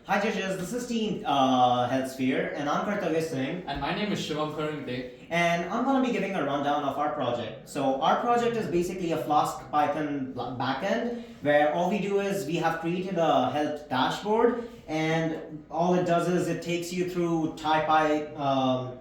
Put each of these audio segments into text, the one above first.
Hi judges, this is Team HealthSphere and I'm Kartavya Singh. And my name is Shivam Kharangate. And I'm going to be giving a rundown of our project. So our project is basically a Flask Python backend where all we do is we have created a health dashboard, and all it does is it takes you through TypePy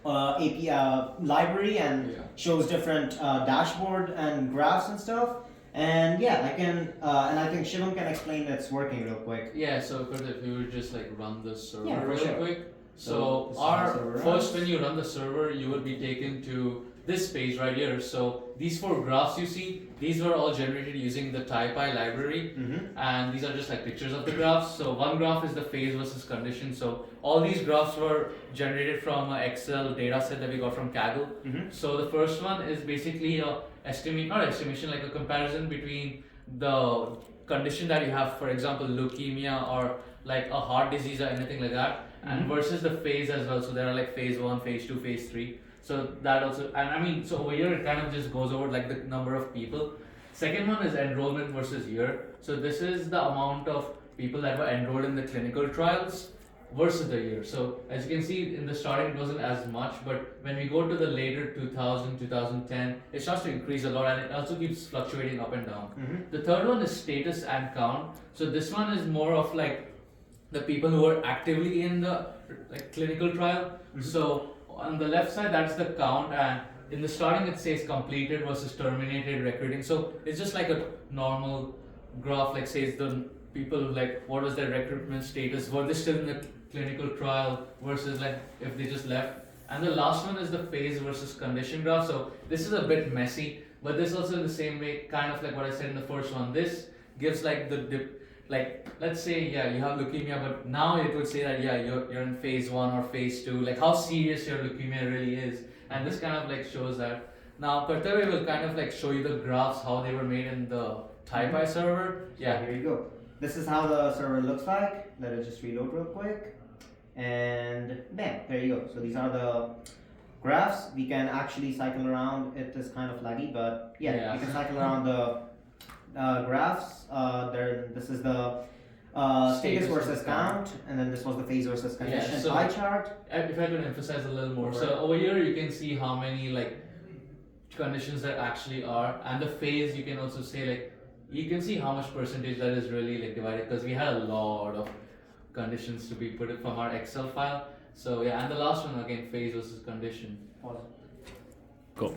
API library and shows different dashboard and graphs and stuff. And yeah, I think Shivam can explain it's working real quick. Yeah, so if you would just like run the server real sure. quick. So this is our how server first, runs. when you run the server, you will be taken to this page right here. So these 4 graphs you see, these were all generated using the TypePy library, and these are just like pictures of the graphs. So one graph is the phase versus condition. So all these graphs were generated from an Excel data set that we got from Kaggle. So the first one is basically a like a comparison between the condition that you have, for example, leukemia or like a heart disease or anything like that, and versus the phase as well. So there are like phase 1, phase 2, phase 3. So that also, and I mean, so over here it kind of just goes over like the number of people. Second one is enrollment versus year. So this is the amount of people that were enrolled in the clinical trials versus the year. So as you can see, in the starting it wasn't as much, but when we go to the later 2000, 2010, it starts to increase a lot, and it also keeps fluctuating up and down. The third one is status and count. So this one is more of like the people who are actively in the like clinical trial. So on the left side, that's the count, and in the starting it says completed versus terminated recruiting. So it's just like a normal graph, like says the people, like what was their recruitment status, were they still in the clinical trial versus like if they just left. And the last one is the phase versus condition graph. So this is a bit messy, but this also in the same way, kind of like what I said in the first one. This gives like the dip, like let's say you have leukemia, but now it would say that you're in phase 1 or phase 2, like how serious your leukemia really is. And this kind of like shows that. Now Kartavya will kind of like show you the graphs, how they were made in the TypePy server. Here you go. This is how the server looks like. Let it just reload real quick. And bam, there you go. So these are the graphs. We can actually cycle around. It is kind of laggy, but you can cycle around the graphs. This is the status versus count, and then this was the phase versus condition pie chart. If I could emphasize a little more, so over here you can see how many like conditions there actually are, and the phase you can also say like you can see how much percentage that is really like divided, because we had a lot of conditions to be put in from our Excel file. So yeah, and the last one again, phase versus condition. Awesome. Cool.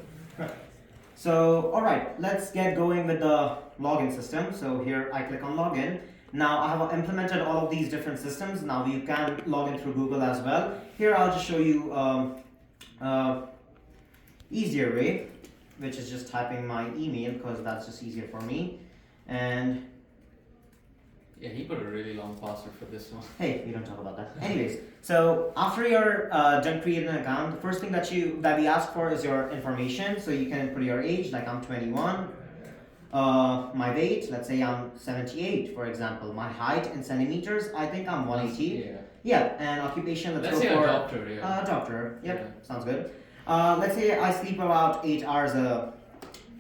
So alright, let's get going with the login system. So here I click on login. Now I have implemented all of these different systems. Now you can log in through Google as well. Here I'll just show you easier way, which is just typing my email, because that's just easier for me. And yeah, he put a really long password for this one. Hey, we don't talk about that. Anyways, so after you're done creating an account, the first thing that we ask for is your information. So you can put your age, like I'm 21. My weight, let's say I'm 78, for example. My height in centimeters, I think I'm 180. Yeah, and occupation, let's go say for a doctor. Doctor. Yep, sounds good. Let's say I sleep about 8 hours a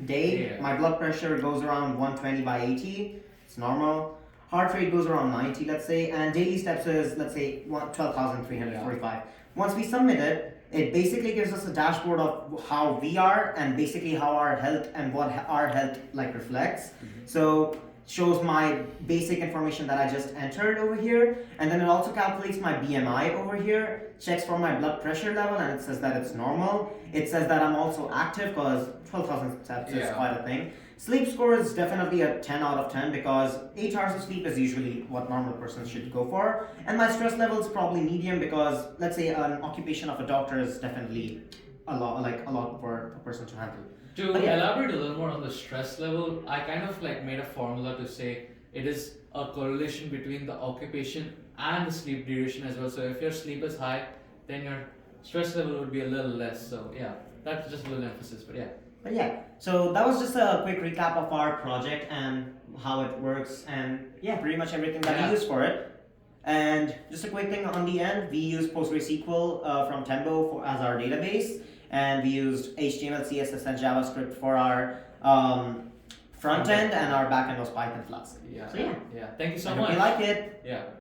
day. My blood pressure goes around 120/80. It's normal. Heart rate goes around 90, let's say, and daily steps is, let's say, 12,345. Once we submit it, it basically gives us a dashboard of how we are and basically how our health and what our health like reflects. So shows my basic information that I just entered over here, and then it also calculates my BMI over here, checks for my blood pressure level, and it says that it's normal. It says that I'm also active, because 12,000 steps is quite a thing. Sleep score is definitely a 10 out of 10, because 8 hours of sleep is usually what normal persons should go for. And my stress level is probably medium, because let's say an occupation of a doctor is definitely a lot for a person to handle. To elaborate a little more on the stress level, I kind of like made a formula to say it is a correlation between the occupation and the sleep duration as well. So if your sleep is high, then your stress level would be a little less. So yeah, that's just a little emphasis, but yeah. So that was just a quick recap of our project and how it works, and pretty much everything that we use for it. And just a quick thing on the end, we use PostgreSQL from Tembo as our database, and we used HTML, CSS, and JavaScript for our front end, and our back end was Python Flask. Yeah. So yeah. Thank you so I much. hope you like it. Yeah.